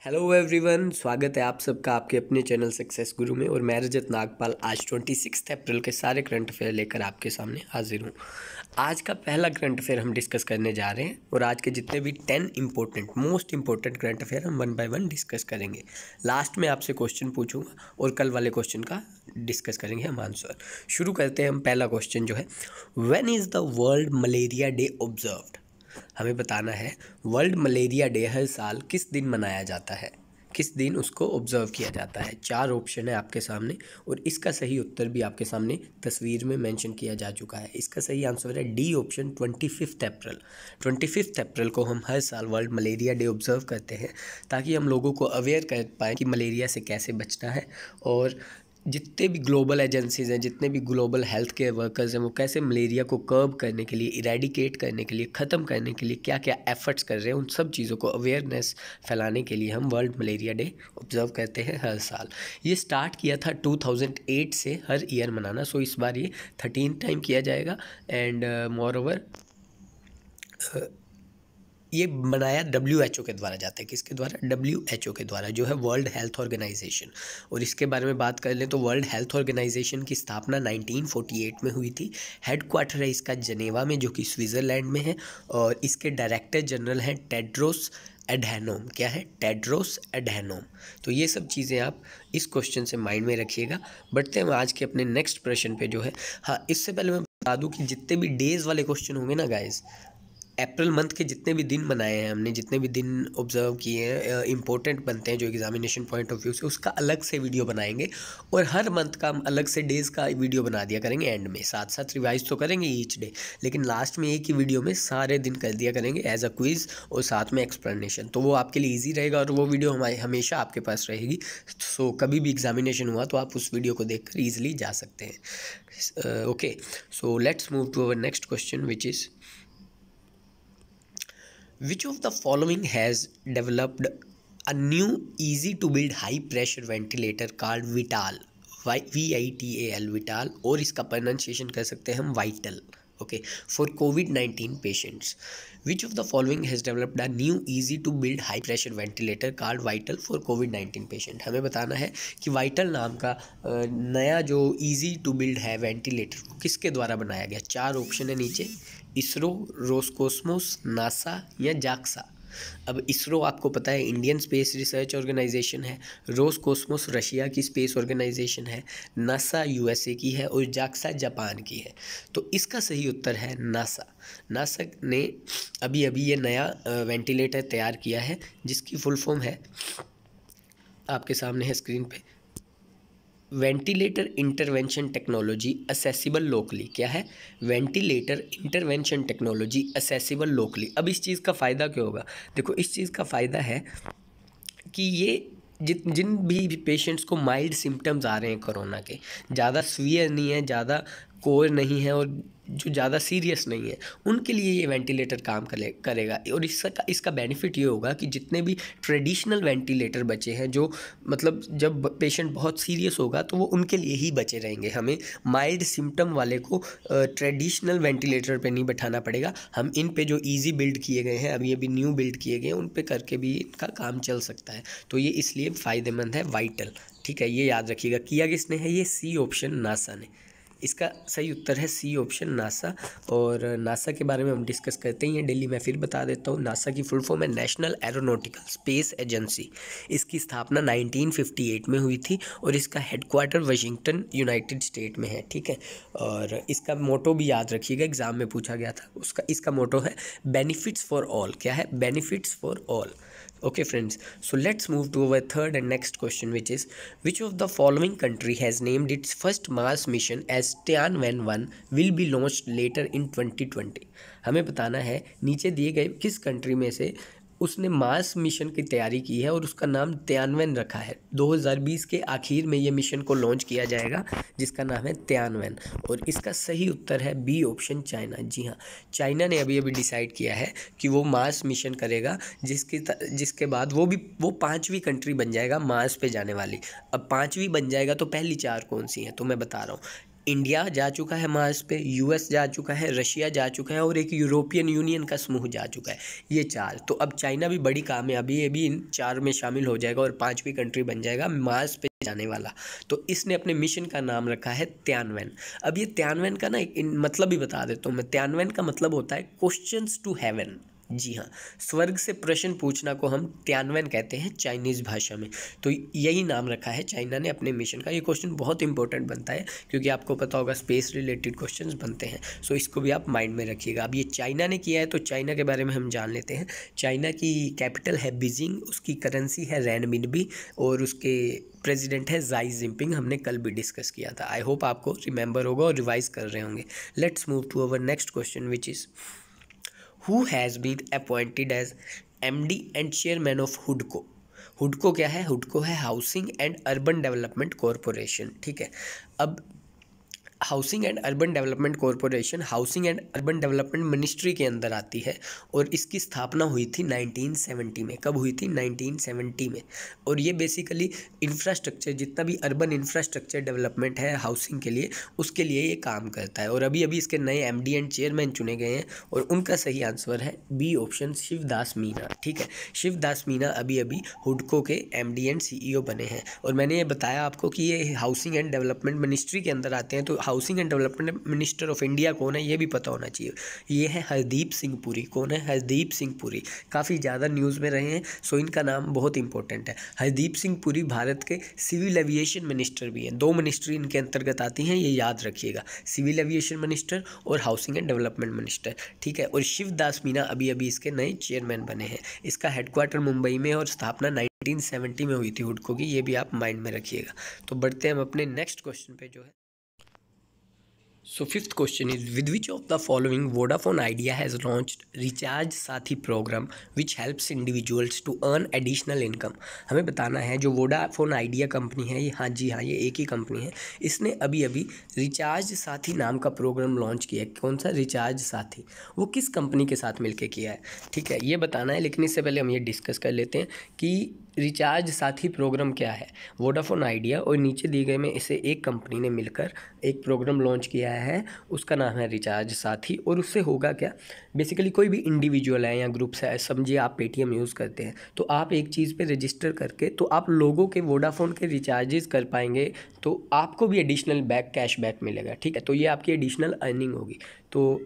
Hello everyone, स्वागत है आप सबका आपके अपने चैनल सक्सेस गुरु में। और मैं रजत नागपाल आज 26 अप्रैल के सारे करंट अफेयर लेकर आपके सामने हाजिर हूँ। आज का पहला करंट अफेयर हम डिस्कस करने जा रहे हैं और आज के जितने भी 10 मोस्ट इंपॉर्टेंट करंट अफेयर हम 1 बाय 1 डिस्कस करेंगे। लास्ट में आपसे क्वेश्चन पूछूंगा और कल वाले क्वेश्चन का डिस्कस करेंगे हम आंसर। शुरू करते हैं हम। पहला क्वेश्चन जो है, when is the world malaria day observed? हमें बताना है वर्ल्ड मलेरिया डे हर साल किस दिन मनाया जाता है, किस दिन उसको ऑब्जर्व किया जाता है। 4 ऑप्शन है आपके सामने और इसका सही उत्तर भी आपके सामने तस्वीर में मेंशन किया जा चुका है। इसका सही आंसर है डी ऑप्शन 25 अप्रैल। 25 अप्रैल को हम हर साल वर्ल्ड मलेरिया डे ऑब्जर्व करते हैं ताकि हम लोगों को अवेयर कर पाएँ कि मलेरिया से कैसे बचना है और जितने भी ग्लोबल एजेंसीज़ हैं, जितने भी ग्लोबल हेल्थ केयर वर्कर्स हैं, वो कैसे मलेरिया को कर्ब करने के लिए, इरेडिकेट करने के लिए, ख़त्म करने के लिए क्या क्या एफर्ट्स कर रहे हैं, उन सब चीज़ों को अवेयरनेस फैलाने के लिए हम वर्ल्ड मलेरिया डे ऑब्जर्व करते हैं हर साल। ये स्टार्ट किया था 2008 से हर ईयर मनाना। सो इस बार ये 13 टाइम किया जाएगा एंड मोर ओवर ये बनाया WHO के द्वारा जाता है। किसके द्वारा? WHO के द्वारा, जो है वर्ल्ड हेल्थ ऑर्गेनाइजेशन। और इसके बारे में बात कर लें तो वर्ल्ड हेल्थ ऑर्गेनाइजेशन की स्थापना 1948 में हुई थी। हेडक्वार्टर है इसका जनेवा में, जो कि स्विट्ज़रलैंड में है। और इसके डायरेक्टर जनरल हैं टेड्रोस एडहैनोम। क्या है? टेड्रोस एडहैनोम। तो ये सब चीज़ें आप इस क्वेश्चन से माइंड में रखिएगा। बढ़ते हैं आज के अपने नेक्स्ट प्रश्न पे जो है। हाँ, इससे पहले मैं बता दूँ कि जितने भी डेज़ वाले क्वेश्चन होंगे ना गाइज, अप्रैल मंथ के जितने भी दिन बनाए हैं हमने, जितने भी दिन ऑब्जर्व किए हैं इंपॉर्टेंट बनते हैं जो एग्जामिनेशन पॉइंट ऑफ व्यू से, उसका अलग से वीडियो बनाएंगे। और हर मंथ का हम अलग से डेज़ का वीडियो बना दिया करेंगे एंड में। साथ साथ रिवाइज तो करेंगे ईच डे, लेकिन लास्ट में एक ही वीडियो में सारे दिन कर दिया करेंगे एज अ क्विज़ और साथ में एक्सप्लेनेशन। तो वो आपके लिए ईजी रहेगा और वो वीडियो हमारे हमेशा आपके पास रहेगी। सो कभी भी एग्जामिनेशन हुआ तो आप उस वीडियो को देख कर ईजिली जा सकते हैं। Okay, so let's move to our next question which is, which of the following has developed a new easy to build high pressure ventilator called Vital? VITAL, Vital, और इसका प्रोनाउंसिएशन कर सकते हैं हम Vital. Okay, for COVID-19 patients, which of the following has developed a new easy to build high pressure ventilator called Vital for COVID-19 patient? हमें बताना है कि वाइटल नाम का नया जो ईजी टू बिल्ड है वेंटिलेटर, वो किसके द्वारा बनाया गया। 4 ऑप्शन है नीचे, इसरो, रोसकोस्मोस, नासा या जाक्सा। अब इसरो आपको पता है इंडियन स्पेस रिसर्च ऑर्गेनाइजेशन है, रोसकोस्मोस रशिया की स्पेस ऑर्गेनाइजेशन है, नासा USA की है और जाक्सा जापान की है। तो इसका सही उत्तर है नासा। नासा ने अभी अभी ये नया वेंटिलेटर तैयार किया है जिसकी फुल फॉर्म है, आपके सामने है स्क्रीन पे, ventilator intervention technology accessible locally. क्या है? Ventilator intervention technology accessible locally. अब इस चीज़ का फ़ायदा क्या होगा? देखो, इस चीज़ का फ़ायदा है कि ये जिन भी पेशेंट्स को माइल्ड सिम्टम्स आ रहे हैं कोरोना के, ज़्यादा सीवियर नहीं है, ज़्यादा कोर नहीं है और जो ज़्यादा सीरियस नहीं है, उनके लिए ये वेंटिलेटर काम करेगा। और इसका बेनिफिट ये होगा कि जितने भी ट्रेडिशनल वेंटिलेटर बचे हैं, जो मतलब जब पेशेंट बहुत सीरियस होगा तो वो उनके लिए ही बचे रहेंगे। हमें माइल्ड सिम्टम वाले को ट्रेडिशनल वेंटिलेटर पे नहीं बैठाना पड़ेगा। हम इन पे जो ईजी बिल्ड किए गए हैं, अभी न्यू बिल्ड किए गए हैं, उन पे करके भी इनका काम चल सकता है। तो ये इसलिए फ़ायदेमंद है वाइटल। ठीक है, ये याद रखिएगा। किया किसने है? ये सी ऑप्शन, नासा ने। इसका सही उत्तर है सी ऑप्शन, नासा। और नासा के बारे में हम डिस्कस करते ही हैं डेली। मैं फिर बता देता हूँ, नासा की फुल फॉर्म है नेशनल एरोनॉटिकल स्पेस एजेंसी। इसकी स्थापना 1958 में हुई थी और इसका हेडक्वार्टर वाशिंगटन यूनाइटेड स्टेट में है। ठीक है, और इसका मोटो भी याद रखिएगा, एग्जाम में पूछा गया था इसका मोटो है बेनिफिट्स फॉर ऑल। क्या है? Benefits for all. Okay friends, so let's move to our third and next question, which is, which of the following country has named its first Mars mission as Tianwen-1 will be launched later in 2020? हमें बताना है नीचे दिए गए किस country में से उसने मार्स मिशन की तैयारी की है और उसका नाम तियानवेन रखा है। 2020 के आखिर में ये मिशन को लॉन्च किया जाएगा जिसका नाम है तियानवेन। और इसका सही उत्तर है बी ऑप्शन, चाइना। जी हाँ, चाइना ने अभी अभी डिसाइड किया है कि वो मार्स मिशन करेगा, जिसके बाद वो 5वीं कंट्री बन जाएगा मार्स पे जाने वाली। अब 5वीं बन जाएगा तो पहली 4 कौन सी हैं? तो मैं बता रहा हूँ, इंडिया जा चुका है मार्स पे, यूएस जा चुका है, रशिया जा चुका है और एक यूरोपियन यूनियन का समूह जा चुका है, ये 4। तो अब चाइना भी बड़ी कामयाबी, ये भी इन 4 में शामिल हो जाएगा और 5वीं कंट्री बन जाएगा मार्स पे जाने वाला। तो इसने अपने मिशन का नाम रखा है तियानवेन। अब ये तियानवेन का ना मतलब भी बता देता हूँ मैं। तियानवेन का मतलब होता है क्वेश्चंस टू हेवन। जी हाँ, स्वर्ग से प्रश्न पूछना को हम तियानवेन कहते हैं चाइनीज़ भाषा में। तो यही नाम रखा है चाइना ने अपने मिशन का। ये क्वेश्चन बहुत इंपॉर्टेंट बनता है क्योंकि आपको पता होगा स्पेस रिलेटेड क्वेश्चंस बनते हैं, सो इसको भी आप माइंड में रखिएगा। अब ये चाइना ने किया है तो चाइना के बारे में हम जान लेते हैं। चाइना की कैपिटल है बीजिंग, उसकी करेंसी है रेनमिनबी और उसके प्रेसिडेंट है जाई जिनपिंग। हमने कल भी डिस्कस किया था। आई होप आपको रिमेंबर होगा और रिवाइज कर रहे होंगे। Let's move to our next question which is Who has been appointed as MD and chairman of HUDCO? HUDCO क्या है? HUDCO है housing and urban development corporation. ठीक है, अब housing and urban development corporation housing and urban development ministry के अंदर आती है और इसकी स्थापना हुई थी 1970 में। कब हुई थी? 1970 में। और ये बेसिकली इंफ्रास्ट्रक्चर, जितना भी अर्बन इंफ्रास्ट्रक्चर डेवलपमेंट है हाउसिंग के लिए, उसके लिए ये काम करता है। और अभी अभी इसके नए MD एंड चेयरमैन चुने गए हैं और उनका सही आंसर है बी ऑप्शन, शिवदास मीना। ठीक है, शिवदास मीना अभी अभी हुडको के MD एंड CEO बने हैं। और मैंने ये बताया आपको कि ये हाउसिंग एंड डेवलपमेंट मिनिस्ट्री के अंदर आते हैं। तो housing and development minister of India कौन है ये भी पता होना चाहिए। ये है हरदीप सिंह पुरी। कौन है? हरदीप सिंह पुरी। काफ़ी ज़्यादा न्यूज़ में रहे हैं, सो इनका नाम बहुत इंपॉर्टेंट है। हरदीप सिंह पुरी भारत के सिविल एविएशन मिनिस्टर भी हैं। 2 मिनिस्ट्री इनके अंतर्गत आती हैं, ये याद रखिएगा, सिविल एविएशन मिनिस्टर और हाउसिंग एंड डेवलपमेंट मिनिस्टर। ठीक है, और शिवदास मीना अभी अभी इसके नए चेयरमैन बने हैं। इसका हेडक्वार्टर मुंबई में और स्थापना 1970 में हुई थी हुडको की, ये भी आप माइंड में रखिएगा। तो बढ़ते हैं हम अपने नेक्स्ट क्वेश्चन पे जो है। So fifth question is, with which of the following Vodafone Idea has launched Recharge Sathi program which helps individuals to earn additional income? हमें बताना है जो वोडाफोन आइडिया कंपनी है ये, हाँ जी हाँ, ये एक ही कंपनी है। इसने अभी अभी रिचार्ज साथी नाम का प्रोग्राम लॉन्च किया है। कौन सा? रिचार्ज साथी। वो किस कंपनी के साथ मिलकर किया है? ठीक है, ये बताना है, लेकिन इससे पहले हम ये डिस्कस कर लेते हैं कि रिचार्ज साथी प्रोग्राम क्या है। वोडाफोन आइडिया और नीचे दिए गए में इसे एक कंपनी ने मिलकर एक प्रोग्राम लॉन्च किया है, उसका नाम है रिचार्ज साथी। और उससे होगा क्या? बेसिकली कोई भी इंडिविजुअल है या ग्रुप्स है, समझिए आप पेटीएम यूज़ करते हैं, तो आप एक चीज़ पे रजिस्टर करके तो आप लोगों के वोडाफोन के रिचार्जेस कर पाएंगे, तो आपको भी एडिशनल कैशबैक मिलेगा। ठीक है, तो ये आपकी एडिशनल अर्निंग होगी। तो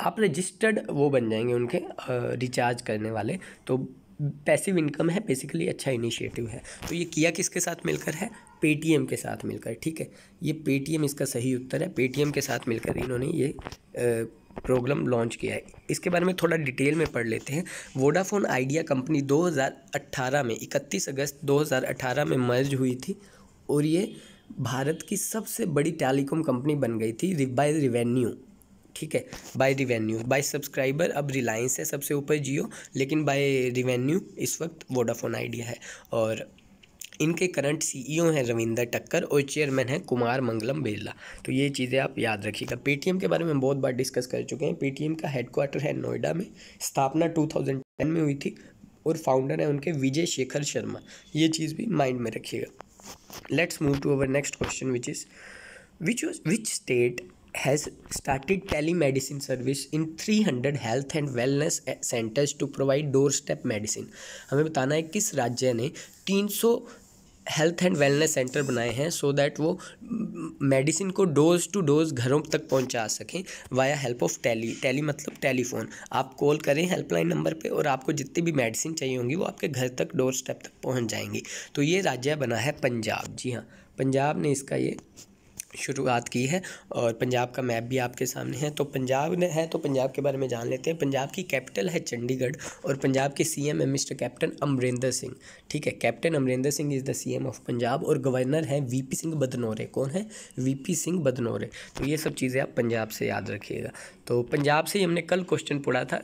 आप रजिस्टर्ड वो बन जाएंगे उनके रिचार्ज करने वाले। तो पैसिव इनकम है बेसिकली, अच्छा इनिशिएटिव है। तो ये किया किसके साथ मिलकर है? पेटीएम के साथ मिलकर। ठीक है, ये पेटीएम इसका सही उत्तर है। पेटीएम के साथ मिलकर इन्होंने ये प्रोग्राम लॉन्च किया है। इसके बारे में थोड़ा डिटेल में पढ़ लेते हैं। वोडाफोन आइडिया कंपनी 2018 में 31 अगस्त 2018 में मर्ज हुई थी और ये भारत की सबसे बड़ी टेलीकॉम कंपनी बन गई थी बाय रिवेन्यू। ठीक है, बाय रिवेन्यू। बाय सब्सक्राइबर अब रिलायंस है सबसे ऊपर, जियो, लेकिन बाय रिवेन्यू इस वक्त वोडाफोन आइडिया है। और इनके करंट CEO हैं रविंदर टक्कर और चेयरमैन हैं कुमार मंगलम बिरला। तो ये चीज़ें आप याद रखिएगा। पेटीएम के बारे में बहुत बार डिस्कस कर चुके हैं। पेटीएम का हेडक्वार्टर है नोएडा में, स्थापना 2010 में हुई थी और फाउंडर है उनके विजय शेखर शर्मा। ये चीज़ भी माइंड में रखिएगा। Let's move to our next question which is which state has started telemedicine service in 300 health and wellness centers to provide doorstep medicine? हमें बताना है किस राज्य ने 300 हेल्थ एंड वेलनेस सेंटर बनाए हैं सो दैट वो मेडिसिन को डोज टू डोज घरों तक पहुंचा सकें वाया हेल्प ऑफ टेली मतलब टेलीफोन। आप कॉल करें हेल्पलाइन नंबर पे और आपको जितनी भी मेडिसिन चाहिए होंगी वो आपके घर तक डोर स्टेप तक पहुंच जाएंगी। तो ये राज्य बना है पंजाब। जी हाँ, पंजाब ने इसका ये शुरुआत की है और पंजाब का मैप भी आपके सामने है। तो पंजाब ने है, तो पंजाब के बारे में जान लेते हैं। पंजाब की कैपिटल है चंडीगढ़ और पंजाब के CM है मिस्टर कैप्टन अमरिंदर सिंह। ठीक है, captain Amarinder Singh is the CM of Punjab और गवर्नर है VP सिंह बदनौरे। कौन है? VP सिंह बदनौरे। तो ये सब चीज़ें आप पंजाब से याद रखिएगा। तो पंजाब से ही हमने कल क्वेश्चन पढ़ा था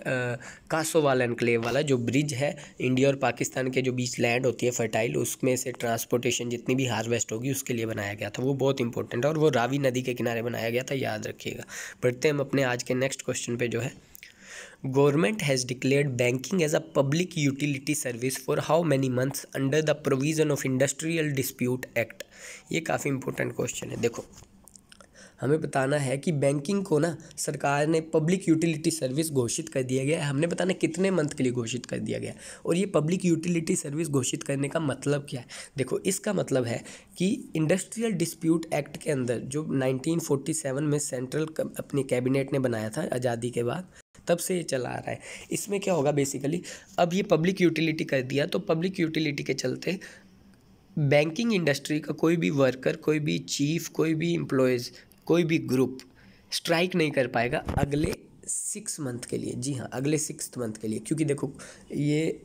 कासोवाल एनक्लेव वाला, जो ब्रिज है इंडिया और पाकिस्तान के जो बीच लैंड होती है फर्टाइल, उसमें से ट्रांसपोर्टेशन जितनी भी हार्वेस्ट होगी उसके लिए बनाया गया था। वो बहुत इंपॉर्टेंट है और वो रावी नदी के किनारे बनाया गया था, याद रखिएगा। बढ़ते हैं हम अपने आज के नेक्स्ट क्वेश्चन पे जो है। Government has declared banking as a public utility service for how many months under the provision of industrial dispute act? ये काफ़ी इंपॉर्टेंट क्वेश्चन है। देखो, हमें बताना है कि बैंकिंग को ना सरकार ने पब्लिक यूटिलिटी सर्विस घोषित कर दिया गया है। हमने बताना कितने मंथ के लिए घोषित कर दिया गया है, और ये पब्लिक यूटिलिटी सर्विस घोषित करने का मतलब क्या है। देखो, इसका मतलब है कि इंडस्ट्रियल डिस्प्यूट एक्ट के अंदर जो 1947 में सेंट्रल अपनी कैबिनेट ने बनाया था आज़ादी के बाद, तब से ये चला आ रहा है। इसमें क्या होगा बेसिकली, अब ये पब्लिक यूटिलिटी कर दिया, तो पब्लिक यूटिलिटी के चलते बैंकिंग इंडस्ट्री का कोई भी वर्कर, कोई भी चीफ, कोई भी एम्प्लॉयज़, कोई भी ग्रुप स्ट्राइक नहीं कर पाएगा अगले 6 मंथ के लिए। जी हाँ, अगले 6 मंथ के लिए, क्योंकि देखो ये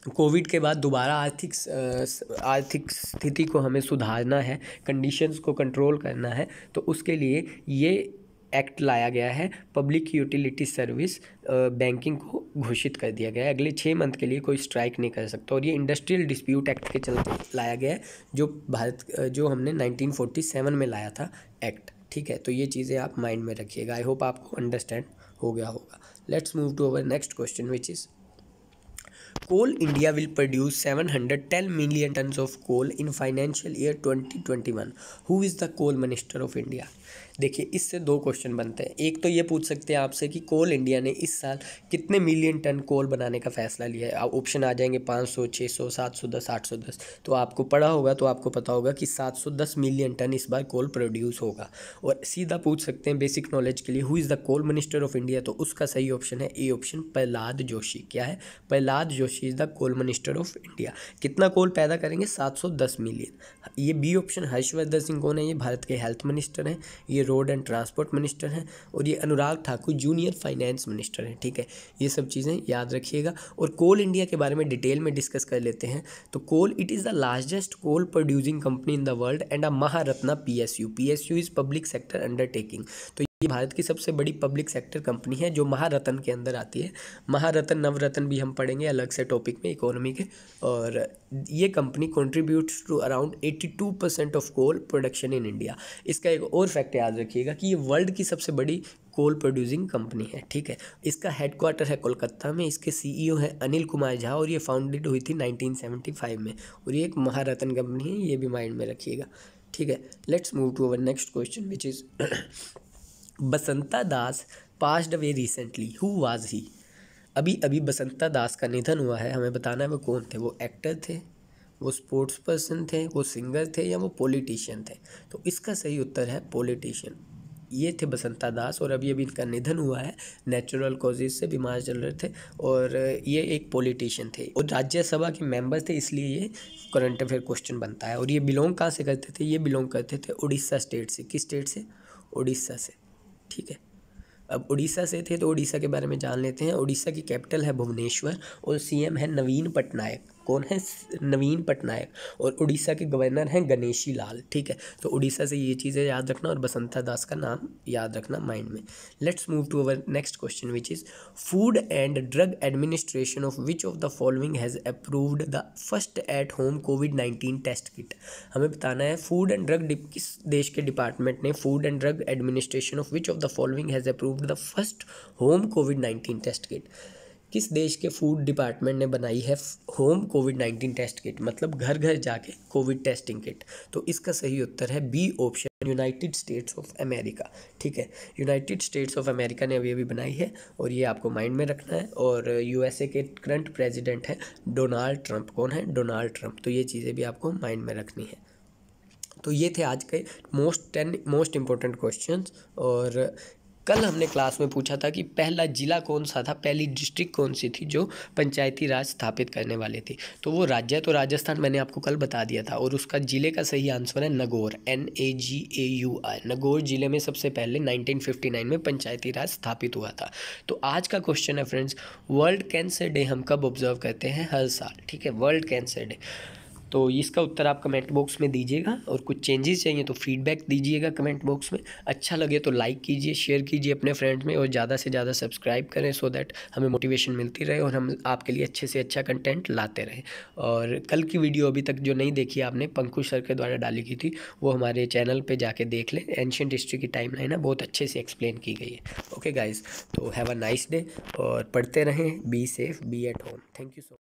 कोविड के बाद दोबारा आर्थिक स्थिति को हमें सुधारना है, कंडीशंस को कंट्रोल करना है, तो उसके लिए ये एक्ट लाया गया है। पब्लिक यूटिलिटी सर्विस बैंकिंग को घोषित कर दिया गया है, अगले 6 मंथ के लिए कोई स्ट्राइक नहीं कर सकता। और ये इंडस्ट्रियल डिस्प्यूट एक्ट के चलते लाया गया है, जो हमने 1947 में लाया था एक्ट। ठीक है, तो ये चीज़ें आप माइंड में रखिएगा। आई होप आपको अंडरस्टैंड हो गया होगा। Let's move to our next question, which is Coal India will produce 710 million tons of coal in financial year 2021. Who is the coal minister of India? देखिए, इससे 2 क्वेश्चन बनते हैं। एक तो ये पूछ सकते हैं आपसे कि कोल इंडिया ने इस साल कितने मिलियन टन कोल बनाने का फैसला लिया है। ऑप्शन आ जाएंगे 500, 600, 710, 810। तो आपको पढ़ा होगा तो आपको पता होगा कि 710 मिलियन टन इस बार कोल प्रोड्यूस होगा। और सीधा पूछ सकते हैं बेसिक नॉलेज के लिए, who is the coal minister of India, तो उसका सही ऑप्शन है ए ऑप्शन, प्रहलाद जोशी। क्या है? Prahlad Joshi is the coal minister of India. कितना कोल पैदा करेंगे? 710 मिलियन। ये बी ऑप्शन, हर्षवर्धन सिंह कौन है? ये भारत के हेल्थ मिनिस्टर हैं, ये रोड एंड ट्रांसपोर्ट मिनिस्टर हैं, और ये Anurag Thakur junior finance minister हैं। ठीक है, ये सब चीज़ें याद रखिएगा। और कोल इंडिया के बारे में डिटेल में डिस्कस कर लेते हैं। तो coal, it is the largest coal producing company in the world and a Maharatna PSU is public sector undertaking. तो ये भारत की सबसे बड़ी पब्लिक सेक्टर कंपनी है जो महारत्न के अंदर आती है। महारत्न, नवरत्न भी हम पढ़ेंगे अलग से टॉपिक में इकोनॉमी के। और ये company contributes to around 82% of coal production in India. इसका एक और फैक्ट याद रखिएगा कि ये वर्ल्ड की सबसे बड़ी कोल प्रोड्यूसिंग कंपनी है। ठीक है, इसका हेडक्वार्टर है कोलकाता में, इसके CEO है अनिल कुमार झा, और ये फाउंडेड हुई थी 1975 में, और ये एक महारत्न कंपनी है, ये भी माइंड में रखिएगा। ठीक है, let's move to our next question, which is Basanta Das passed away recently, who was he? अभी बसंता दास का निधन हुआ है। हमें बताना है वो कौन थे। वो एक्टर थे, वो स्पोर्ट्स पर्सन थे, वो सिंगर थे, या वो पॉलिटिशियन थे? तो इसका सही उत्तर है पॉलिटिशियन। ये थे बसंता दास, और अभी इनका निधन हुआ है, नेचुरल कॉजेज से बीमार चल रहे थे, और ये एक पॉलिटिशियन थे और राज्यसभा के मेंबर थे, इसलिए ये करंट अफेयर क्वेश्चन बनता है। और ये बिलोंग कहाँ से करते थे? ये बिलोंग करते थे उड़ीसा स्टेट से। किस स्टेट से? उड़ीसा से। ठीक है, अब उड़ीसा से थे तो उड़ीसा के बारे में जान लेते हैं। उड़ीसा की कैपिटल है भुवनेश्वर, और CM है नवीन पटनायक। कौन है? नवीन पटनायक। और उड़ीसा के गवर्नर हैं गणेशी लाल। ठीक है, तो उड़ीसा से ये चीज़ें याद रखना, और बसंता दास का नाम याद रखना माइंड में। Let's move to our next question, which is food and drug administration of which of the following has approved the first at home COVID-19 test kit? हमें बताना है फूड एंड ड्रग, किस देश के डिपार्टमेंट ने food and drug administration of which of the following has approved the first home COVID-19 test kit? किस देश के फूड डिपार्टमेंट ने बनाई है होम COVID-19 टेस्ट किट, मतलब घर घर जाके कोविड टेस्टिंग किट? तो इसका सही उत्तर है B option, United States of America. ठीक है, यूनाइटेड स्टेट्स ऑफ अमेरिका ने अभी बनाई है, और ये आपको माइंड में रखना है। और USA के करंट प्रेसिडेंट हैं डोनाल्ड ट्रंप। कौन है? Donald Trump. तो ये चीज़ें भी आपको माइंड में रखनी है। तो ये थे आज के 10 मोस्ट इम्पोर्टेंट क्वेश्चंस। और कल हमने क्लास में पूछा था कि पहला जिला कौन सा था, पहली डिस्ट्रिक्ट कौन सी थी जो पंचायती राज स्थापित करने वाली थी? तो वो राज्य तो राजस्थान मैंने आपको कल बता दिया था, और उसका जिले का सही आंसर है नगौर, NAGAUR। नगौर जिले में सबसे पहले 1959 में पंचायती राज स्थापित हुआ था। तो आज का क्वेश्चन है फ्रेंड्स, वर्ल्ड कैंसर डे हम कब ऑब्जर्व करते हैं? हर साल। ठीक है, वर्ल्ड कैंसर डे। तो इसका उत्तर आप कमेंट बॉक्स में दीजिएगा, और कुछ चेंजेस चाहिए तो फीडबैक दीजिएगा कमेंट बॉक्स में। अच्छा लगे तो लाइक कीजिए, शेयर कीजिए अपने फ्रेंड्स में, और ज़्यादा से ज़्यादा सब्सक्राइब करें, सो दैट हमें मोटिवेशन मिलती रहे और हम आपके लिए अच्छे से अच्छा कंटेंट लाते रहें। और कल की वीडियो अभी तक जो नहीं देखी आपने, पंकुश सर के द्वारा डाली की थी, वो हमारे चैनल पर जाके देख लें। एंशिएंट हिस्ट्री की टाइमलाइन है, बहुत अच्छे से एक्सप्लेन की गई है। ओके गाइज, तो हैव अ नाइस डे, और पढ़ते रहें, be safe, be at home. Thank you so much.